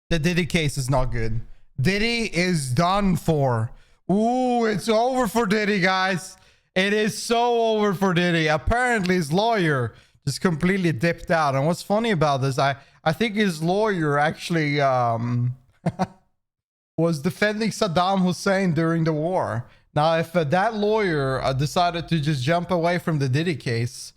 The Diddy case is not good. Diddy is done for. Ooh, it's over for Diddy, guys. It is so over for Diddy. Apparently his lawyer just completely dipped out. And what's funny about this, I think his lawyer actually was defending Saddam Hussein during the war. Now, if that lawyer decided to just jump away from the Diddy case,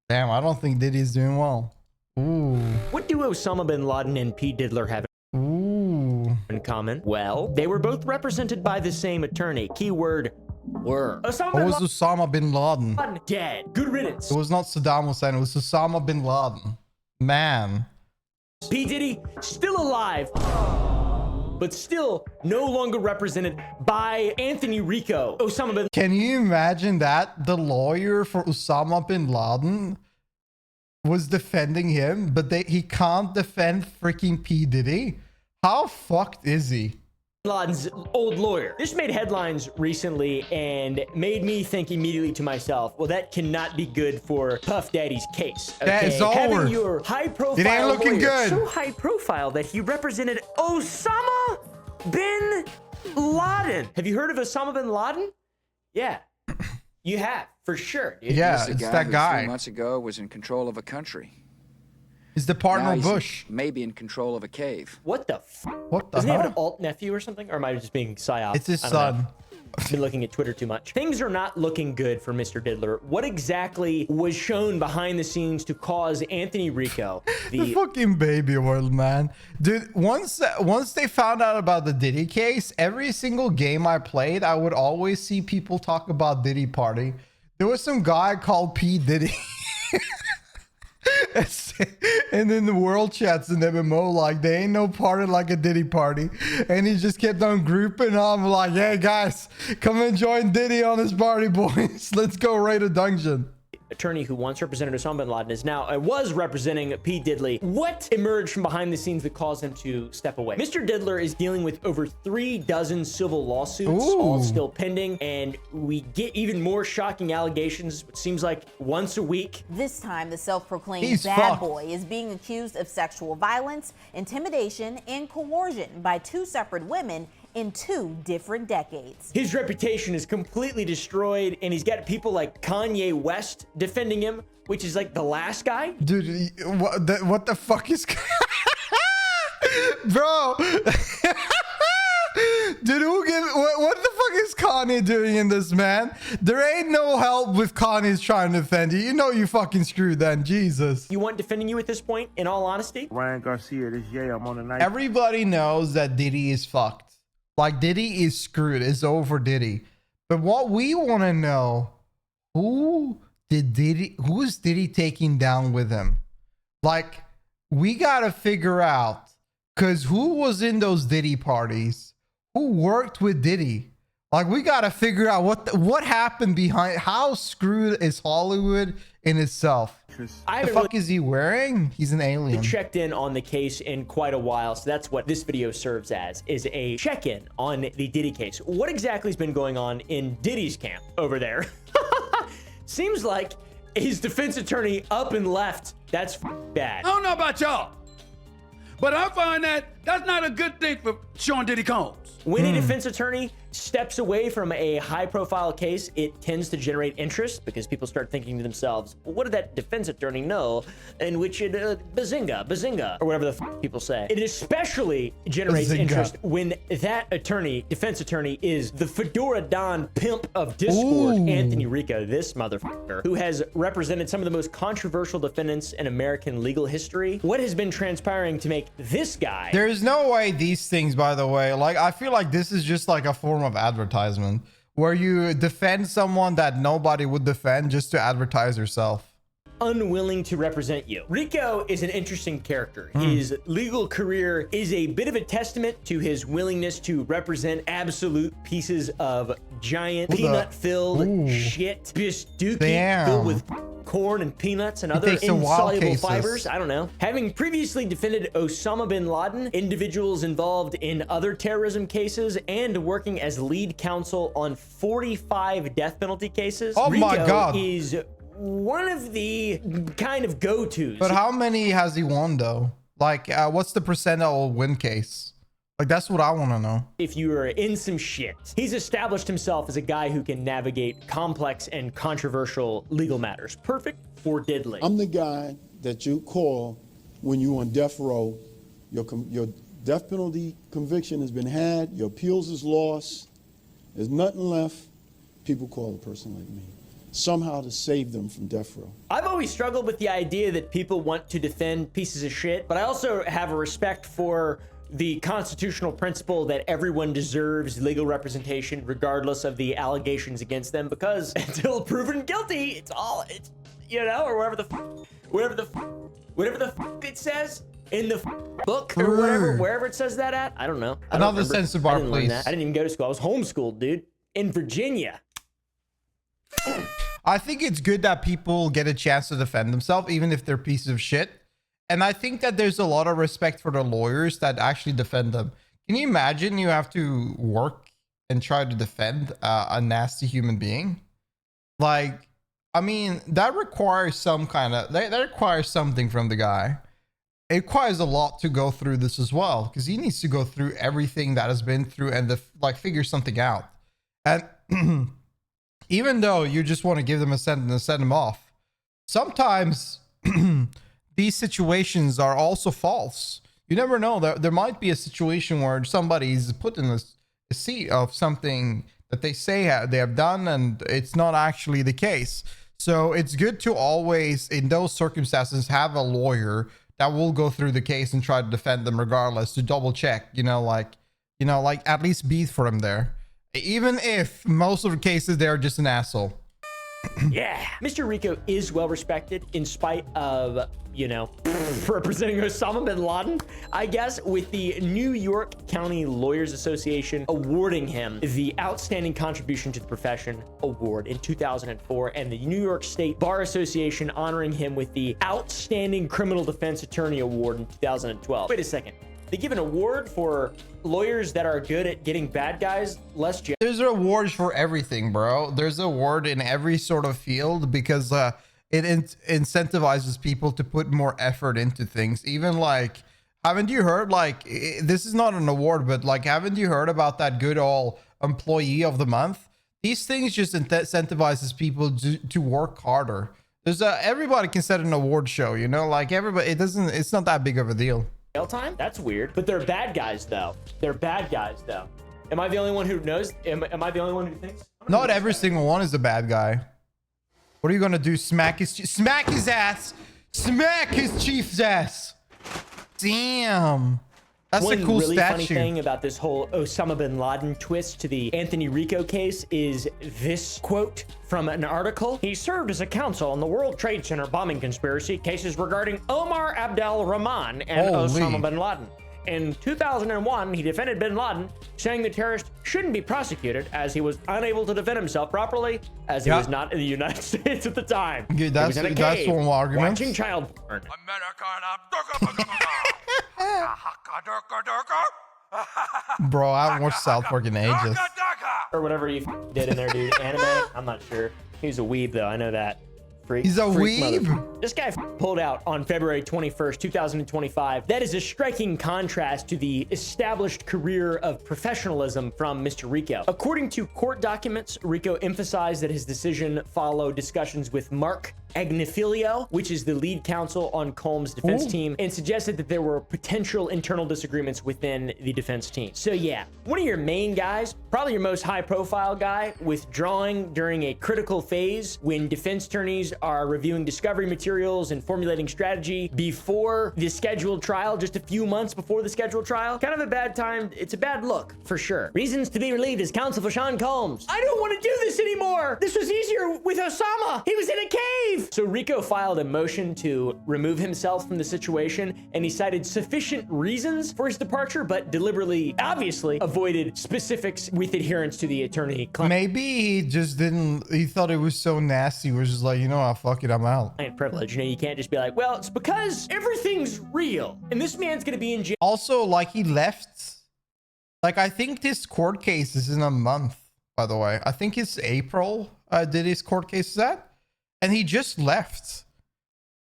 damn, I don't think Diddy's doing well. Ooh. What do Osama bin Laden and P. Diddler have in common? Well, they were both represented by the same attorney. Keyword were. What was Osama bin Laden? Dead. Good riddance. It was not Saddam Hussein. It was Osama bin Laden. Man. P. Diddy still alive, but still no longer represented by Anthony Rico. Osama bin. Can you imagine that? The lawyer for Osama bin Laden was defending him, but he can't defend freaking P. Diddy? How fucked is he? Laden's old lawyer. This made headlines recently and made me think immediately to myself, well, that cannot be good for Puff Daddy's case. Okay? That is over. Having your high-profile it ain't looking lawyer, good. so high-profile that he represented Osama bin Laden. Have you heard of Osama bin Laden? Yeah, you have, for sure, dude. Yeah, it's that guy. 3 months ago was in control of a country. He's the partner of Bush. Maybe in control of a cave. What the What the Doesn't he have hell? an alt nephew or something? Or am I just being psyop? It's his I don't know. son. I've been looking at Twitter too much. Things are not looking good for Mr. Diddler. What exactly was shown behind the scenes to cause Anthony Rico, The fucking baby world, man. Dude, once they found out about the Diddy case, every single game I played, I would always see people talk about Diddy Party. There was some guy called P. Diddy. And in the world chats in MMO, like, there ain't no party like a Diddy party. And he just kept on grouping on, like, hey guys, come and join Diddy on this party, boys. Let's go raid a dungeon. attorney who once represented Osama bin Laden is now was representing P. Diddley. What emerged from behind the scenes that caused him to step away? Mr. Diddler is dealing with over 36 civil lawsuits, all still pending, and we get even more shocking allegations. It seems like once a week. This time, the self-proclaimed bad boy is being accused of sexual violence, intimidation, and coercion by two separate women in 2 different decades. His reputation is completely destroyed, and he's got people like Kanye West defending him, which is like the last guy. Dude, what the fuck is... Bro! Dude, what the fuck is Kanye doing in this, man? There ain't no help with Kanye's trying to defend you. You know you fucking screwed then, Jesus. You want defending you at this point, in all honesty? Ryan Garcia, this yeah, I'm on the night. Everybody knows that Diddy is fucked. Like, Diddy is screwed. It's over Diddy. But what we want to know, who is Diddy taking down with him? Like, we got to figure out, because who was in those Diddy parties? Who worked with Diddy? Like, we got to figure out what happened behind. How screwed is Hollywood in itself? The fuck is he wearing? He's an alien. Checked in on the case in quite a while, so that's what this video serves as, is a check-in on the Diddy case. What exactly has been going on in Diddy's camp over there? Seems like his defense attorney up and left. That's bad. I don't know about y'all, but I find that that's not a good thing for Sean Diddy Combs. When a defense attorney steps away from a high-profile case, it tends to generate interest because people start thinking to themselves, well, what did that defense attorney know? In which it, bazinga, or whatever the people say. It especially generates interest when that defense attorney, is the Fedora Don pimp of Discord, Anthony Rico, this motherfucker, who has represented some of the most controversial defendants in American legal history. What has been transpiring to make this guy... There's no way these things, by the way, like, I feel like this is just like a form of advertisement where you defend someone that nobody would defend just to advertise yourself. Unwilling to represent you. Rico is an interesting character. His legal career is a bit of a testament to his willingness to represent absolute pieces of giant peanut-filled shit, just dookie filled with corn and peanuts and other insoluble fibers. I don't know. Having previously defended Osama bin Laden, individuals involved in other terrorism cases, and working as lead counsel on 45 death penalty cases, Rico is one of the kind of go-tos. But how many has he won though? Like, what's the percent that will win case? Like, that's what I want to know. If you are in some shit, he's established himself as a guy who can navigate complex and controversial legal matters. Perfect for diddling. I'm the guy that you call when you're on death row. Your death penalty conviction has been had. Your appeals is lost. There's nothing left. People call a person like me somehow to save them from death row. I've always struggled with the idea that people want to defend pieces of shit, but I also have a respect for the constitutional principle that everyone deserves legal representation regardless of the allegations against them, because until proven guilty, it's you know, or whatever the it says in the book or whatever, wherever it says that at. I don't know. Another censor bar, please. I didn't even go to school. I was homeschooled, dude, in Virginia. I think it's good that people get a chance to defend themselves, even if they're pieces of shit. And I think that there's a lot of respect for the lawyers that actually defend them. Can you imagine you have to work and try to defend a nasty human being? Like, I mean, that requires some kind of, that requires something from the guy. It requires a lot to go through this as well, because he needs to go through everything that has been through and figure something out. And even though you just want to give them a sentence and send them off, sometimes these situations are also false. You never know. There might be a situation where somebody's put in a seat of something that they say they have done, and it's not actually the case. So it's good to always, in those circumstances, have a lawyer that will go through the case and try to defend them regardless, to double check, like at least be for them there. Even if most of the cases they're just an asshole. Yeah, Mr. Rico is well respected in spite of, you know, representing Osama bin Laden, I guess, with the New York County Lawyers Association awarding him the Outstanding Contribution to the Profession Award in 2004, and the New York State Bar Association honoring him with the Outstanding Criminal Defense Attorney Award in 2012. Wait a second. They give an award for lawyers that are good at getting bad guys less jail. There's awards for everything, bro. There's an award in every sort of field because it incentivizes people to put more effort into things. Even like, haven't you heard, like, this is not an award, but like, haven't you heard about that good old employee of the month? These things just incentivizes people to work harder. Everybody can set an award show, you know, like everybody, it's not that big of a deal. Time? That's weird. But they're bad guys, though. They're bad guys, though. Am I the only one who knows? Am I the only one who thinks? Not every single one is a bad guy. What are you gonna do? Smack his ass. Smack his chief's ass. Damn. That's a cool really statue. Funny thing about this whole Osama bin Laden twist to the Anthony Rico case is this quote from an article. He served as a counsel on the World Trade Center bombing conspiracy cases regarding Omar Abdel Rahman and Osama bin Laden. In 2001, he defended bin Laden, saying the terrorist shouldn't be prosecuted as he was unable to defend himself properly, as he was not in the United States at the time. Okay, that's one argument. Watching child porn. Bro, I haven't watched South Park in ages. Or whatever you did in there, dude. Anime? I'm not sure. He's a weeb, though. I know that. He's a weeb? This guy pulled out on February 21st, 2025. That is a striking contrast to the established career of professionalism from Mr. Rico. According to court documents, Rico emphasized that his decision followed discussions with Mark Agnifilio, which is the lead counsel on Combs' defense team, and suggested that there were potential internal disagreements within the defense team. So yeah, one of your main guys, probably your most high-profile guy, withdrawing during a critical phase when defense attorneys are reviewing discovery materials and formulating strategy before the scheduled trial, just a few months before the scheduled trial. Kind of a bad time. It's a bad look, for sure. Reasons to be relieved as counsel for Sean Combs. I don't want to do this anymore. This was easier with Osama. He was in a cave. So Rico filed a motion to remove himself from the situation, and he cited sufficient reasons for his departure, but deliberately, obviously, avoided specifics with adherence to the attorney. Maybe he just didn't, he thought it was so nasty. He was just like, you know what, fuck it, I'm out. Privilege. You know, you can't just be like, well, it's because everything's real, and this man's gonna be in jail. Also, like, he left. Like, I think this court case is in a month, by the way. I think it's April, Diddy's court case is at. And he just left.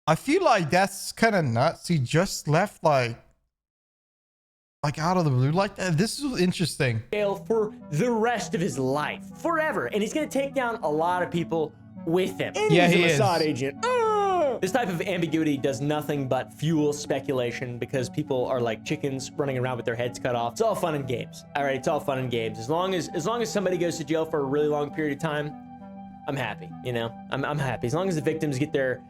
I feel like that's kind of nuts. He just left like out of the blue like that. This is interesting. Jail for the rest of his life, forever, and he's gonna take down a lot of people with him. And Yeah, he's he a is. Mossad agent. This type of ambiguity does nothing but fuel speculation because people are like chickens running around with their heads cut off. It's all fun and games. All right, it's all fun and games. As long as somebody goes to jail for a really long period of time, I'm happy. You know, I'm happy. As long as the victims get their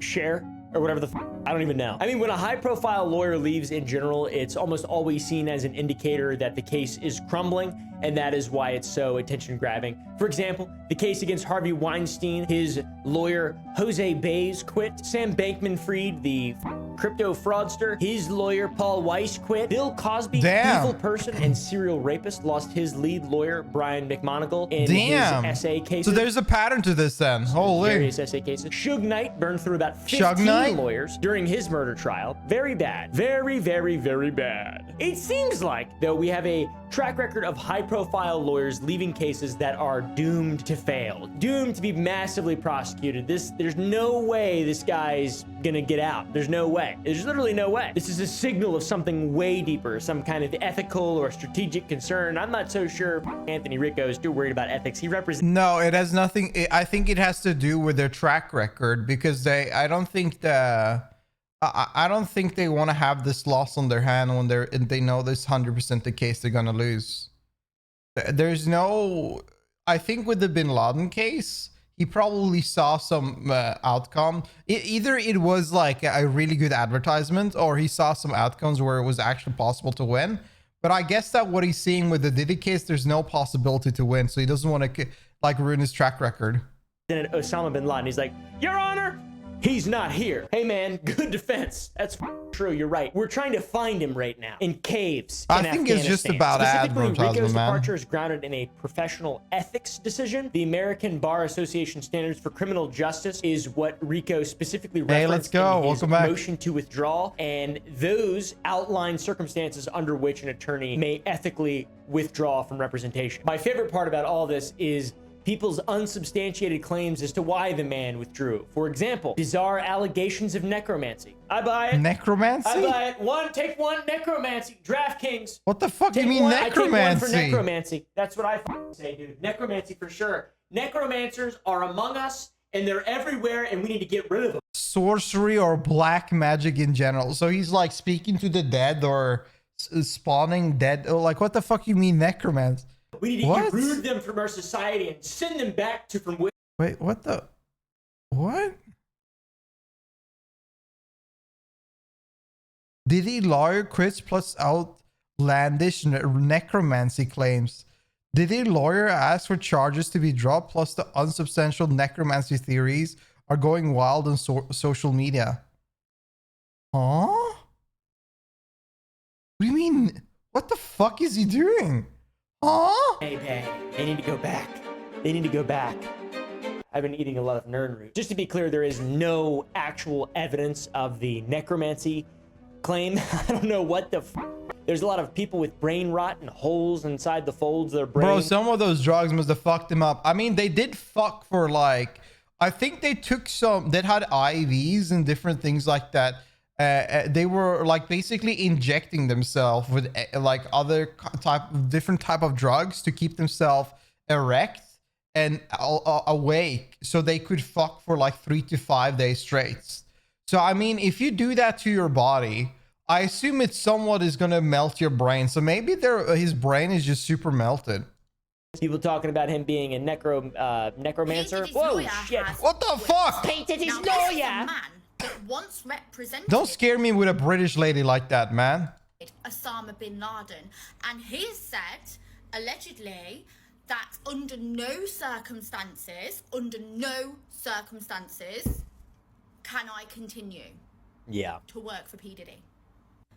share or whatever the I don't even know. I mean, when a high-profile lawyer leaves in general, it's almost always seen as an indicator that the case is crumbling, and that is why it's so attention-grabbing. For example, the case against Harvey Weinstein, his lawyer Jose Baez quit. Sam Bankman-Fried, the crypto fraudster, his lawyer Paul Weiss quit. Bill Cosby, evil person and serial rapist, lost his lead lawyer Brian McMonagle in his SA cases. So there's a pattern to this then. Holy. Various SA cases. Suge Knight burned through about 15 lawyers during his murder trial. Very bad. Very, very, very bad. It seems like, though, we have a track record of high-profile lawyers leaving cases that are doomed to fail, doomed to be massively prosecuted. There's no way this guy's gonna get out. There's no way. There's literally no way. This is a signal of something way deeper, some kind of ethical or strategic concern. I'm not so sure Anthony Ricco is too worried about ethics. He represents. No, it has nothing. I think it has to do with their track record because I don't think they want to have this loss on their hand when they know this 100% the case they're gonna lose. There's no. I think with the Bin Laden case, he probably saw some outcome. Either it was like a really good advertisement, or he saw some outcomes where it was actually possible to win. But I guess that what he's seeing with the Diddy case, there's no possibility to win, so he doesn't want to like ruin his track record. Then Osama bin Laden, he's like, Your Honor, he's not here. Hey man, good defense. That's true. You're right. We're trying to find him right now in caves. I think it's just about advertisement, Rico's man. departure is grounded in a professional ethics decision. The American Bar Association Standards for Criminal Justice is what Rico specifically referenced in his motion to withdraw, and those outline circumstances under which an attorney may ethically withdraw from representation. My favorite part about all this is people's unsubstantiated claims as to why the man withdrew. For example, bizarre allegations of necromancy. I buy it. Necromancy? I buy it. Take one, necromancy. DraftKings. What the fuck do you mean necromancy? I take one for necromancy. That's what I say, dude. Necromancy for sure. Necromancers are among us, and they're everywhere, and we need to get rid of them. Sorcery or black magic in general. So he's like speaking to the dead or spawning dead. Oh, like, what the fuck you mean necromancy? We need to uproot them from our society and send them back to from. Wait, what the? What? Diddy lawyer quits plus outlandish necromancy claims. Diddy lawyer asks for charges to be dropped plus the unsubstantial necromancy theories are going wild on social media. Huh? What do you mean? What the fuck is he doing? Huh? Hey, they need to go back. They need to go back. I've been eating a lot of nerd root. Just to be clear, there is no actual evidence of the necromancy claim. I don't know what the There's a lot of people with brain rot and holes inside the folds of their brain. Bro, some of those drugs must have fucked them up. I mean, they did fuck for like, I think they took some, that had IVs and different things like that. They were like basically injecting themselves with like other different type of drugs to keep themselves erect and awake so they could fuck for like 3 to 5 days straight. So I mean, if you do that to your body, I assume it somewhat is gonna melt your brain. So maybe his brain is just super melted. People talking about him being a necromancer. Whoa, shit! What the fuck? Painted his lawyer. Once represented. Don't scare me with a British lady like that, man. Osama bin Laden, and he said allegedly that under no circumstances can I continue to work for P. Diddy.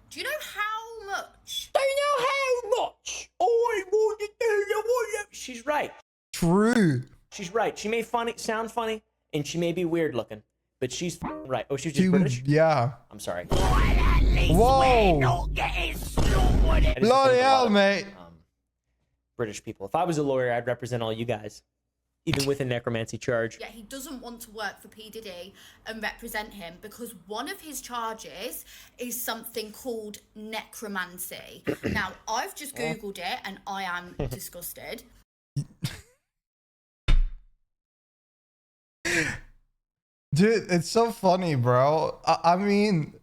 Do you know how much? Do you know how much I want to do? She's right. True. She's right. She may sound funny, and she may be weird looking, but she's right. Oh, she's just British? Yeah. I'm sorry. Whoa. Bloody hell, mate. British people. If I was a lawyer, I'd represent all you guys. even with a necromancy charge. Yeah, he doesn't want to work for P. Diddy and represent him because one of his charges is something called necromancy. Now, I've just Googled it and I am disgusted. Dude, it's so funny, bro. I mean,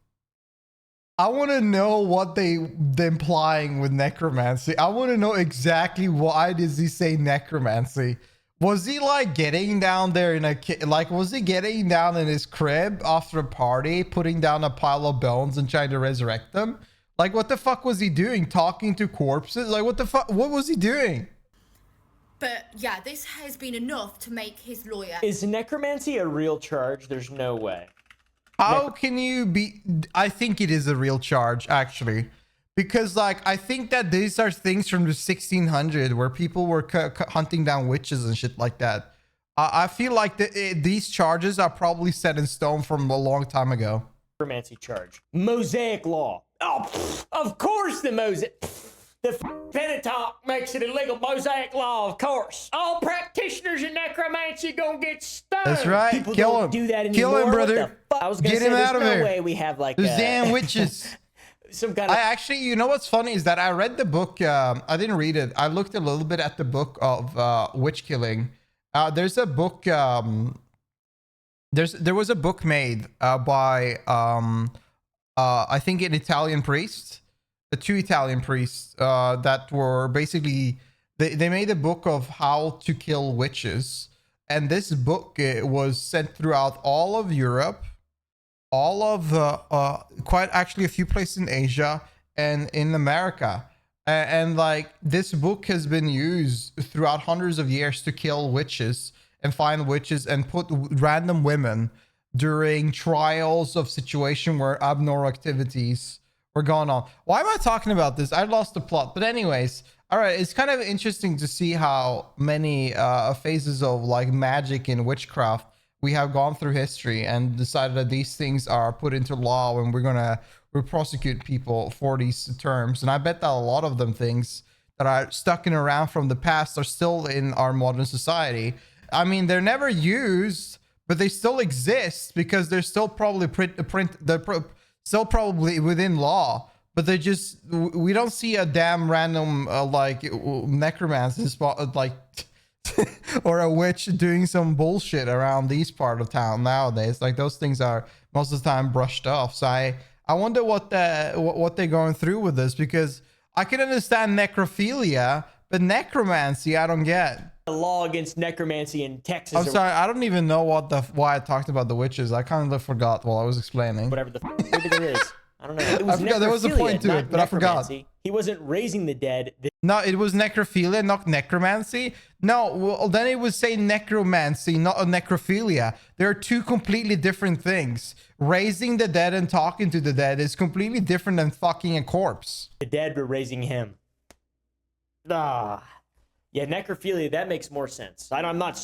I want to know what they're implying with necromancy. I want to know exactly why does he say necromancy? Was he like getting down there in a like? Was he getting down in his crib after a party, putting down a pile of bones and trying to resurrect them? Like, what the fuck was he doing? Talking to corpses? Like, what the fuck? What was he doing? But yeah, this has been enough to make his lawyer. Is necromancy a real charge? There's no way. How can you be? I think it is a real charge, actually, because like I think that these are things from the 1600s where people were hunting down witches and shit like that. I feel like these charges are probably set in stone from a long time ago. Necromancy charge. Mosaic law. Oh, of course the Mosaic. The Pentateuch makes it illegal. Mosaic law, of course. All practitioners in necromancy gonna get stoned. That's right. People Kill don't him. do that anymore. Kill him, What brother. the fuck? I was gonna Get say, him there's out of no there. way we have like Those damn witches. Some kind I of. actually, you know what's funny is that I read the book. I didn't read it. I looked a little bit at the book of witch killing. There's a book. There was a book made by I think an Italian priest. The two Italian priests that were basically they made a book of how to kill witches, and this book was sent throughout all of Europe, all of quite actually a few places in Asia and in America, and like this book has been used throughout hundreds of years to kill witches and find witches and put random women during trials of situation where abnormal activities were going on. Why am I talking about this? I lost the plot. But anyways, all right, it's kind of interesting to see how many phases of like magic and witchcraft we have gone through history and decided that these things are put into law and we prosecute people for these terms. And I bet that a lot of them things that are stuck in around from the past are still in our modern society. I mean, they're never used, but they still exist because they're still probably still probably within law, but they just, we don't see a damn random like necromancer like or a witch doing some bullshit around these part of town nowadays. Like those things are most of the time brushed off. So I wonder what they're going through with this, because I can understand necrophilia, but necromancy I don't get. A law against necromancy in Texas. I'm sorry, I don't even know why I talked about the witches. I kind of forgot while I was explaining. Whatever the maybe there is. I don't know. It was I forgot there was a point to it, but I forgot. He wasn't raising the dead. No, it was necrophilia, not necromancy. No, well, then it would say necromancy, not a necrophilia. There are two completely different things. Raising the dead and talking to the dead is completely different than fucking a corpse. The dead were raising him. Yeah, necrophilia, that makes more sense. I'm not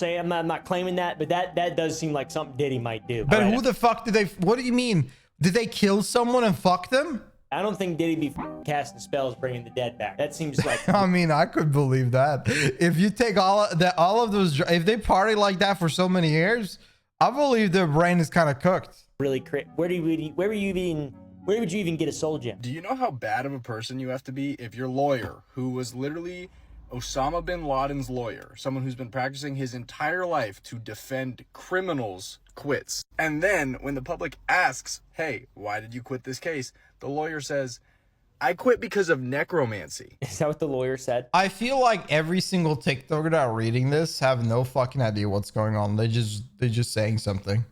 claiming that, but that does seem like something Diddy might do. But who the fuck did they, what do you mean? Did they kill someone and fuck them? I don't think Diddy be casting spells bringing the dead back. That seems like... I mean, I could believe that. If you take all of those, if they party like that for so many years, I believe their brain is kind of cooked. Really crazy. Where would you even get a soul gem? Do you know how bad of a person you have to be if your lawyer, who was literally Osama bin Laden's lawyer, someone who's been practicing his entire life to defend criminals, quits? And then when the public asks, hey, why did you quit this case? The lawyer says, I quit because of necromancy. Is that what the lawyer said? I feel like every single TikToker that are reading this have no fucking idea what's going on. They're just saying something.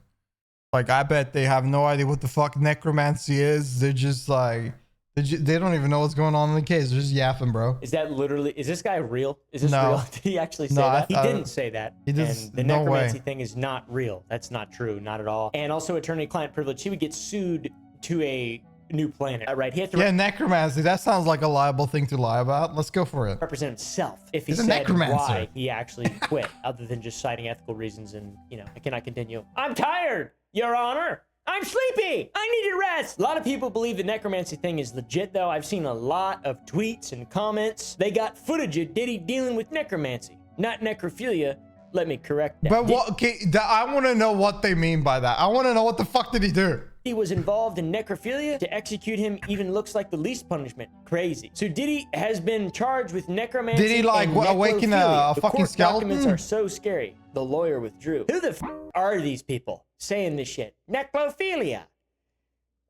Like, I bet they have no idea what the fuck necromancy is. They're just like, they don't even know what's going on in the case. They're just yapping, bro. Is that literally, is this guy real? Is this No. real? Did he actually say that? He didn't say that. He And just, the no necromancy way. thing is not real. That's not true. Not at all. And also attorney-client privilege. He would get sued to a new planet, right? He had to Yeah, necromancy. That sounds like a liable thing to lie about. Let's go for it. represent himself if he He's a said necromancer. why he actually quit, other than just citing ethical reasons. And, I cannot continue. I'm tired, Your Honor. I'm sleepy. I need a rest. A lot of people believe the necromancy thing is legit, though. I've seen a lot of tweets and comments. They got footage of Diddy dealing with necromancy. Not necrophilia, let me correct that. But what? Okay, I want to know what they mean by that. I want to know what the fuck did he do? He was involved in necrophilia. To execute him even looks like the least punishment. Crazy. So Diddy has been charged with necromancy. Did he like awaken a fucking skeleton? Documents are so scary. The lawyer withdrew. Who the f are these people saying this shit? Necrophilia.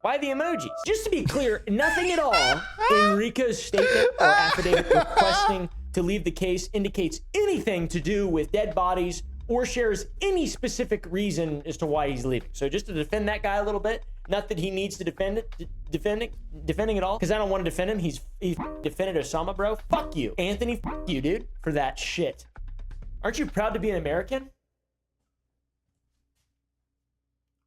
Why the emojis? Just to be clear, nothing at all in Rico's statement or affidavit requesting to leave the case indicates anything to do with dead bodies or shares any specific reason as to why he's leaving. So just to defend that guy a little bit, not that he needs to defending at all, because I don't want to defend him. He defended Osama, bro. Fuck you, Anthony. Fuck you, dude, for that shit. Aren't you proud to be an American?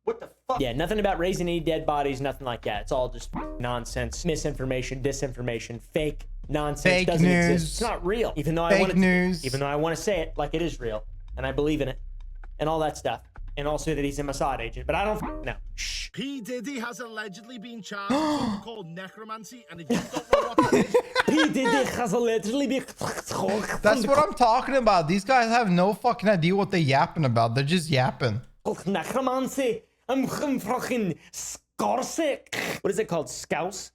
What the fuck? Yeah, nothing about raising any dead bodies, nothing like that. It's all just nonsense, misinformation, disinformation, fake nonsense. Fake doesn't news. exist. It's not real. Even though Fake news. Even though I want to say it like it is real, and I believe in it, and all that stuff, and also that he's a Mossad agent, but I don't know. Shh. P. Diddy has allegedly been charged with something called necromancy, and if you don't know what it is, P. Diddy has allegedly been. That's what I'm talking about. These guys have no fucking idea what they're yapping about. They're just yapping. Necromancy. I'm fucking Scorsek. What is it called? Scouser.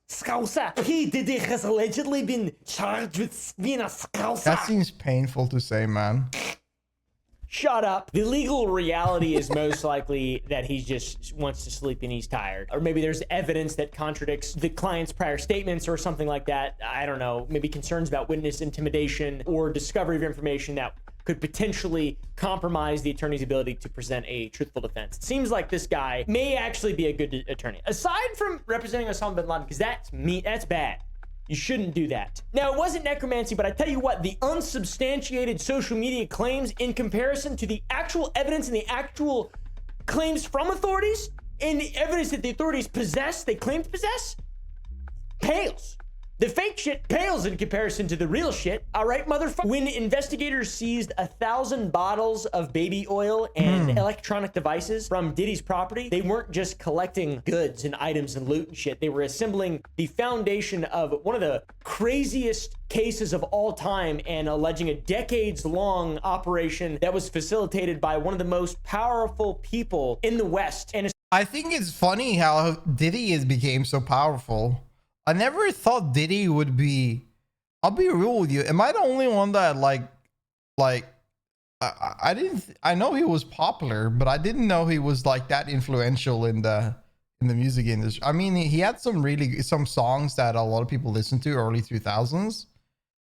P. Diddy has allegedly been charged with being a scouser. That seems painful to say, man. Shut up. The legal reality is most likely that he just wants to sleep and he's tired. Or maybe there's evidence that contradicts the client's prior statements or something like that. I don't know. Maybe concerns about witness intimidation or discovery of information that could potentially compromise the attorney's ability to present a truthful defense. It seems like this guy may actually be a good attorney. Aside from representing Osama bin Laden, because that's bad. You shouldn't do that. Now, it wasn't necromancy, but I tell you what, the unsubstantiated social media claims in comparison to the actual evidence and the actual claims from authorities and the evidence that the authorities possess, they claim to possess, pales. The fake shit pales in comparison to the real shit. All right, motherfucker. When investigators seized 1,000 bottles of baby oil and electronic devices from Diddy's property, they weren't just collecting goods and items and loot and shit. They were assembling the foundation of one of the craziest cases of all time and alleging a decades-long operation that was facilitated by one of the most powerful people in the West. And I think it's funny how Diddy became so powerful. I never thought Diddy would be. I'll be real with you. Am I the only one that I didn't. I know he was popular, but I didn't know he was like that influential in the music industry. I mean, he had some songs that a lot of people listened to early 2000s,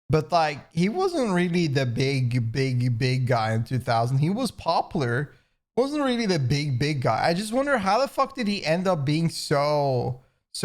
but like he wasn't really the big guy in 2000. He was popular, wasn't really the big guy. I just wonder how the fuck did he end up being so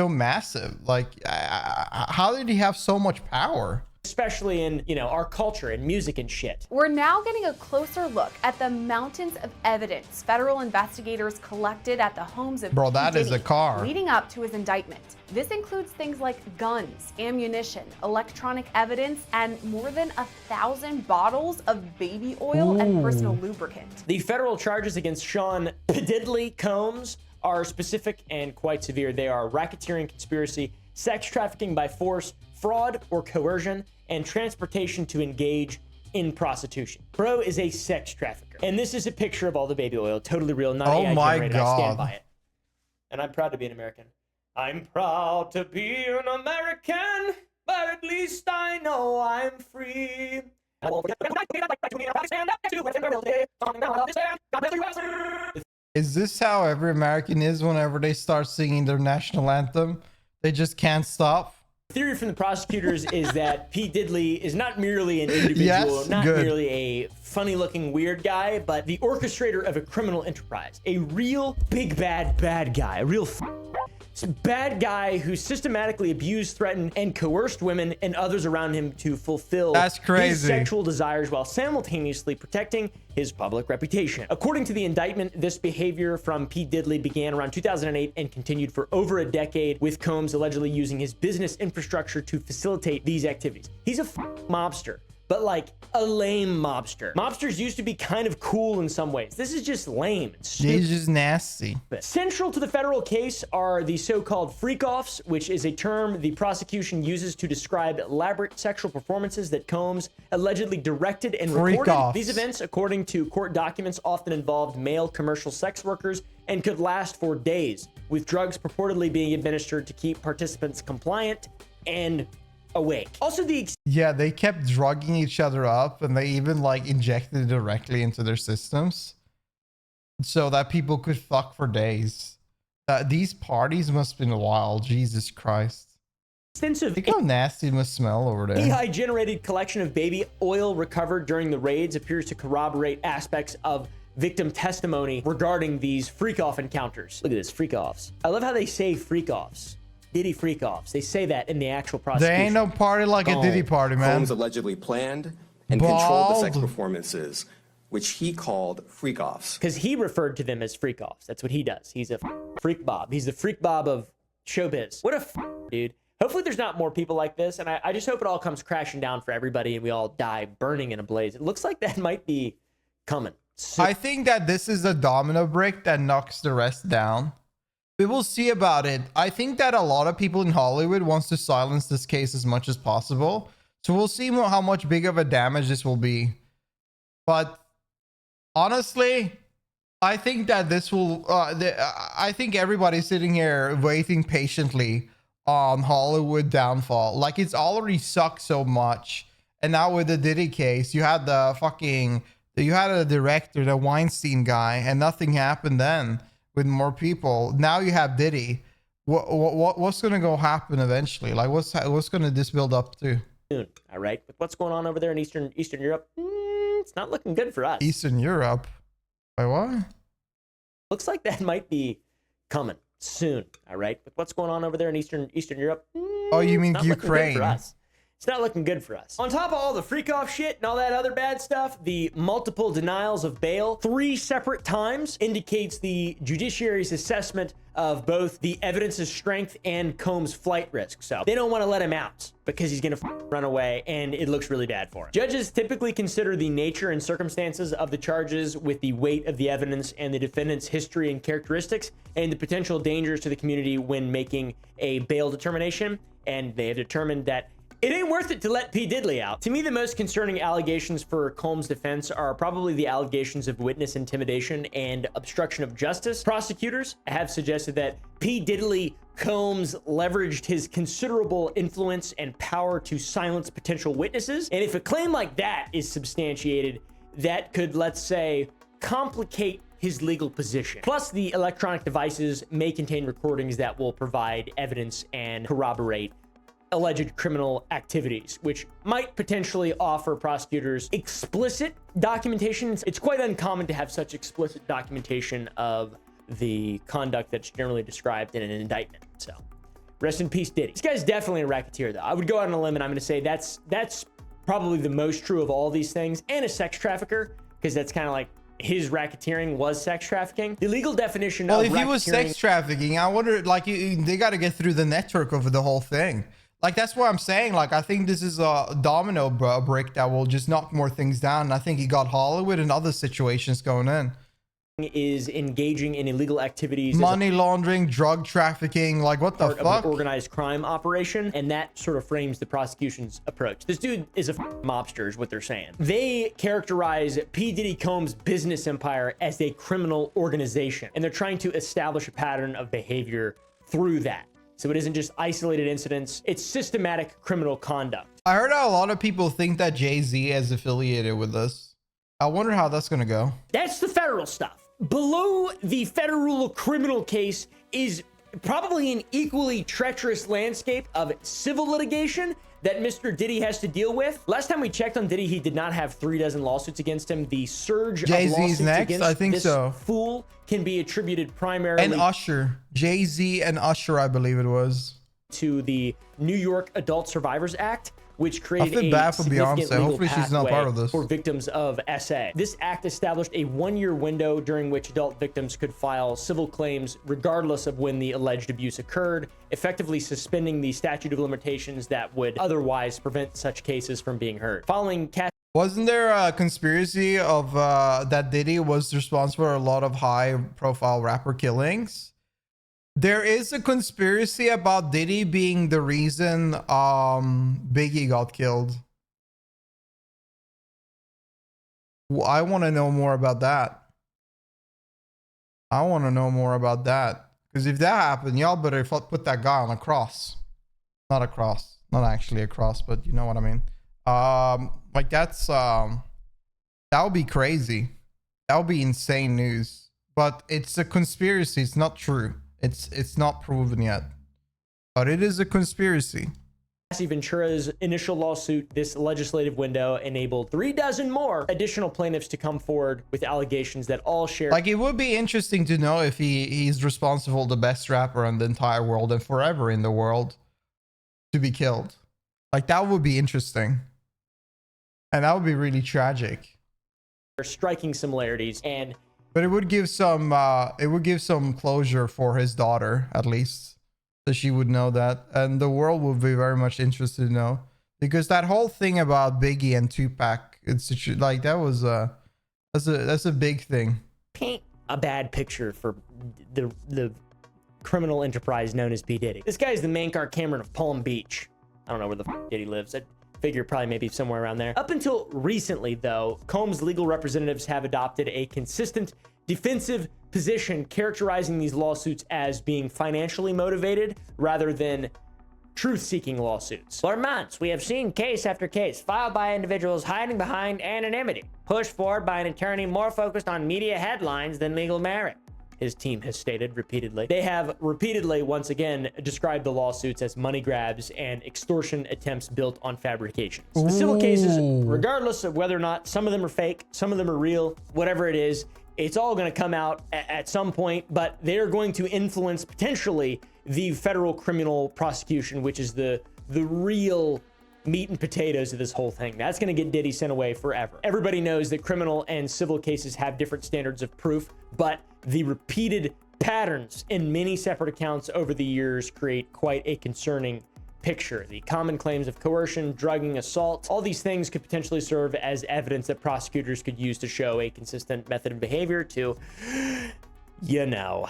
massive? Like, how did he have so much power? Especially in, our culture and music and shit. We're now getting a closer look at the mountains of evidence federal investigators collected at the homes of Bro, that Diddy is a car. leading up to his indictment. This includes things like guns, ammunition, electronic evidence, and more than 1,000 bottles of baby oil and personal lubricant. The federal charges against Sean P. Diddy Combs are specific and quite severe. They are racketeering, conspiracy, sex trafficking by force, fraud or coercion, and transportation to engage in prostitution. Bro is a sex trafficker. And this is a picture of all the baby oil. Totally real, not AI generated. I stand by it. And I'm proud to be an American. I'm proud to be an American, but at least I know I'm free. Is this how every American is whenever they start singing their national anthem? They just can't stop? The theory from the prosecutors is that P. Diddy is not merely an individual, merely a funny-looking weird guy, but the orchestrator of a criminal enterprise. A real big bad guy. A real bad guy who systematically abused, threatened, and coerced women and others around him to fulfill his sexual desires while simultaneously protecting his public reputation. According to the indictment, this behavior from P. Diddy began around 2008 and continued for over a decade, with Combs allegedly using his business infrastructure to facilitate these activities. He's a mobster. but like a lame mobster. Mobsters used to be kind of cool in some ways. This is just lame. He's just nasty. Central to the federal case are the so-called freak-offs, which is a term the prosecution uses to describe elaborate sexual performances that Combs allegedly directed and recorded. These events, according to court documents, often involved male commercial sex workers and could last for days, with drugs purportedly being administered to keep participants compliant and awake. Also, they kept drugging each other up, and they even like injected it directly into their systems so that people could fuck for days. These parties must have been wild. Jesus Christ. Extensive. Think how nasty it must smell over there. AI generated collection of baby oil recovered during the raids appears to corroborate aspects of victim testimony regarding these freak-off encounters. Look at this, freak-offs. I love how they say freak-offs. Diddy freak-offs. They say that in the actual prosecution. There ain't no party like a Diddy party, man. Combs allegedly planned and controlled the sex performances, which he called freak-offs. Because he referred to them as freak-offs. That's what he does. He's a freak Bob. He's the freak Bob of showbiz. What a dude. Hopefully there's not more people like this, and I just hope it all comes crashing down for everybody and we all die burning in a blaze. It looks like that might be coming soon. I think that this is a domino brick that knocks the rest down. We will see about it. I think that a lot of people in Hollywood wants to silence this case as much as possible. So we'll see how much big of a damage this will be. But honestly, I think that this will... I think everybody's sitting here waiting patiently on Hollywood downfall. Like, it's already sucked so much. And now with the Diddy case, you had the fucking... You had a director, the Weinstein guy, and nothing happened then. With more people, now you have Diddy. What's gonna go happen eventually? Like, what's gonna this build up to? Soon, all right. With what's going on over there in Eastern Europe, it's not looking good for us. Eastern Europe, by what? Looks like that might be coming soon. All right. With what's going on over there in Eastern Europe? Oh, you mean Ukraine? For us. It's not looking good for us. On top of all the freak-off shit and all that other bad stuff, the multiple denials of bail 3 separate times indicates the judiciary's assessment of both the evidence's strength and Combs' flight risk. So they don't want to let him out because he's going to run away, and it looks really bad for him. Judges typically consider the nature and circumstances of the charges with the weight of the evidence and the defendant's history and characteristics and the potential dangers to the community when making a bail determination, and they have determined that it ain't worth it to let P. Diddley out. To me, the most concerning allegations for Combs' defense are probably the allegations of witness intimidation and obstruction of justice. Prosecutors have suggested that P. Diddley Combs leveraged his considerable influence and power to silence potential witnesses. And if a claim like that is substantiated, that could, let's say, complicate his legal position. Plus, the electronic devices may contain recordings that will provide evidence and corroborate alleged criminal activities, which might potentially offer prosecutors explicit documentation. It's quite uncommon to have such explicit documentation of the conduct that's generally described in an indictment. So rest in peace, Diddy. This guy's definitely a racketeer, though. I would go out on a limb and I'm going to say that's probably the most true of all these things, and a sex trafficker, because that's kind of like his racketeering was sex trafficking. The legal definition of if he was sex trafficking, I wonder, like, they got to get through the network of the whole thing. Like, that's what I'm saying. Like, I think this is a domino brick that will just knock more things down. And I think he got Hollywood and other situations going in. Is engaging in illegal activities, money laundering, drug trafficking, like what the fuck? Of an organized crime operation, and that sort of frames the prosecution's approach. This dude is a mobster, is what they're saying. They characterize P. Diddy Combs' business empire as a criminal organization, and they're trying to establish a pattern of behavior through that. So it isn't just isolated incidents, it's systematic criminal conduct. I heard a lot of people think that Jay-Z is affiliated with this. I wonder how that's gonna go. That's the federal stuff. Below the federal criminal case is probably an equally treacherous landscape of civil litigation that Mr. Diddy has to deal with. Last time we checked on Diddy, he did not have 36 lawsuits against him. The surge of lawsuits against I think this so. fool can be attributed primarily... And Usher. Jay-Z and Usher, I believe it was. to the New York Adult Survivors Act, which created I feel a bad for significant Beyonce. legal Hopefully she's not part of pathway this. for victims of SA. This act established a 1-year window during which adult victims could file civil claims regardless of when the alleged abuse occurred, effectively suspending the statute of limitations that would otherwise prevent such cases from being heard. Following Wasn't there a conspiracy of that Diddy was responsible for a lot of high-profile rapper killings? There is a conspiracy about Diddy being the reason Biggie got killed. I want to know more about that. I want to know more about that. Because if that happened, y'all better put that guy on a cross. Not a cross. Not actually a cross, but you know what I mean. Like that's that would be crazy. That would be insane news. But it's a conspiracy. It's not true. It's not proven yet. But it is a conspiracy. Ventura's initial lawsuit, this legislative window enabled 36 more additional plaintiffs to come forward with allegations that all share. Like, it would be interesting to know if he's responsible, the best rapper in the entire world and forever in the world, to be killed. Like, that would be interesting. And that would be really tragic. Striking similarities, but it would give some closure for his daughter, at least, so she would know that, and the world would be very much interested to know, because that whole thing about Biggie and Tupac, it's like that was that's a big thing. Paint a bad picture for the criminal enterprise known as P. Diddy. This guy is the main car Cameron of Palm Beach. I don't know where the Diddy lives. I figure probably maybe somewhere around there. Up until recently, though, Combs' legal representatives have adopted a consistent defensive position characterizing these lawsuits as being financially motivated rather than truth-seeking lawsuits. For months, we have seen case after case filed by individuals hiding behind anonymity, pushed forward by an attorney more focused on media headlines than legal merit, his team has stated repeatedly. They have repeatedly, once again, described the lawsuits as money grabs and extortion attempts built on fabrications. The civil cases, regardless of whether or not some of them are fake, some of them are real, whatever it is, it's all going to come out at some point, but they're going to influence potentially the federal criminal prosecution, which is the real meat and potatoes of this whole thing. That's going to get Diddy sent away forever. Everybody knows that criminal and civil cases have different standards of proof, but the repeated patterns in many separate accounts over the years create quite a concerning picture. The common claims of coercion, drugging, assault, all these things could potentially serve as evidence that prosecutors could use to show a consistent method of behavior to, you know,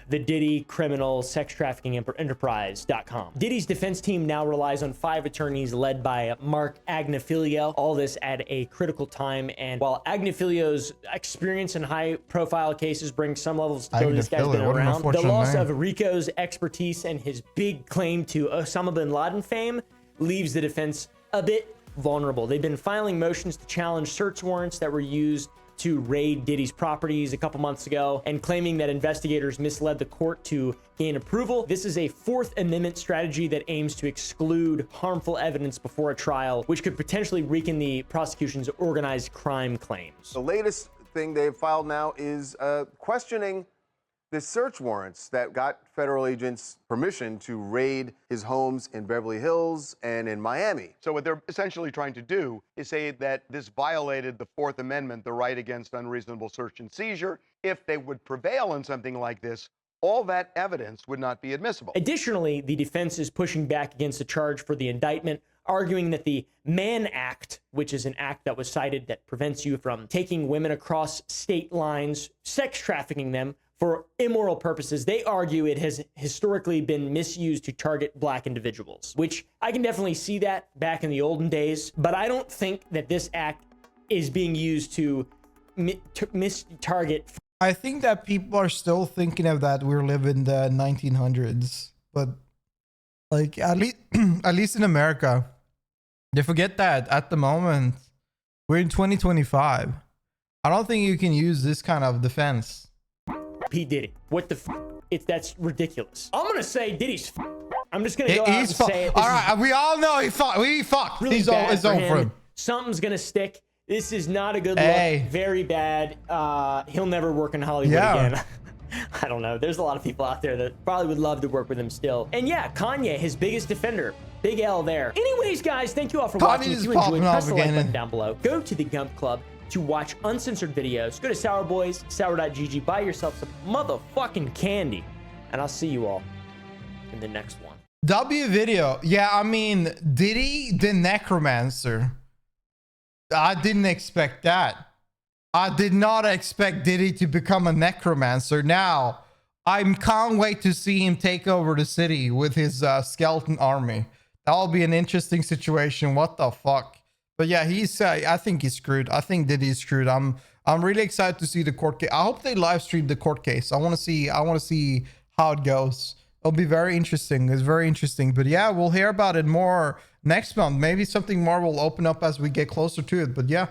the Diddy criminal sex trafficking enterprise.com. Diddy's defense team now relies on 5 attorneys led by Mark Agnifilio. All this at a critical time. And while Agnifilio's experience in high profile cases brings some levels to this guy's been around, the loss of Rico's expertise and his big claim to Osama bin Laden fame leaves the defense a bit vulnerable. They've been filing motions to challenge search warrants that were used to raid Diddy's properties a couple months ago and claiming that investigators misled the court to gain approval. This is a Fourth Amendment strategy that aims to exclude harmful evidence before a trial, which could potentially weaken the prosecution's organized crime claims. The latest thing they've filed now is questioning the search warrants that got federal agents permission to raid his homes in Beverly Hills and in Miami. So what they're essentially trying to do is say that this violated the Fourth Amendment, the right against unreasonable search and seizure. If they would prevail on something like this, all that evidence would not be admissible. Additionally, the defense is pushing back against the charge for the indictment, arguing that the Mann Act, which is an act that was cited that prevents you from taking women across state lines, sex trafficking them for immoral purposes, they argue it has historically been misused to target black individuals, which I can definitely see that back in the olden days, but I don't think that this act is being used to mis-target. I think that people are still thinking of that we're living in the 1900s, but like at least in America, they forget that at the moment we're in 2025. I don't think you can use this kind of defense. P. Diddy, what the that's ridiculous. I'm gonna say Diddy's I'm just gonna go out and say it. All right, we all know he fucked. Really It's bad for over him. for him. Something's gonna stick. This is not a good look. Very bad. He'll never work in Hollywood again. I don't know. There's a lot of people out there that probably would love to work with him still. And yeah, Kanye, his biggest defender. Big L there. Anyways, guys, thank you all for watching. If you enjoyed, press the like button down below. Go to the Gump Club to watch uncensored videos. Go to Sour Boys, sour.gg, buy yourself some motherfucking candy. And I'll see you all in the next one. W video. Yeah, I mean, Diddy the Necromancer. I didn't expect that. I did not expect Diddy to become a necromancer. Now, I can't wait to see him take over the city with his skeleton army. That'll be an interesting situation. What the fuck? But yeah, he's. I think he's screwed. I think Diddy's screwed. I'm really excited to see the court case. I hope they live stream the court case. I want to see how it goes. It'll be very interesting. It's very interesting. But yeah, we'll hear about it more next month. Maybe something more will open up as we get closer to it. But yeah, at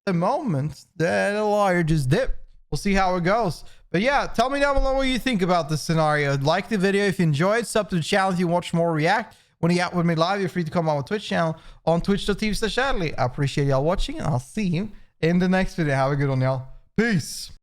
the moment, the lawyer just dipped. We'll see how it goes. But yeah, tell me down below what you think about this scenario. Like the video if you enjoyed. Sub to the channel if you watch more react. When you out with me live, you're free to come on my Twitch channel on twitch.tv/Adley. I appreciate y'all watching, and I'll see you in the next video. Have a good one, y'all. Peace.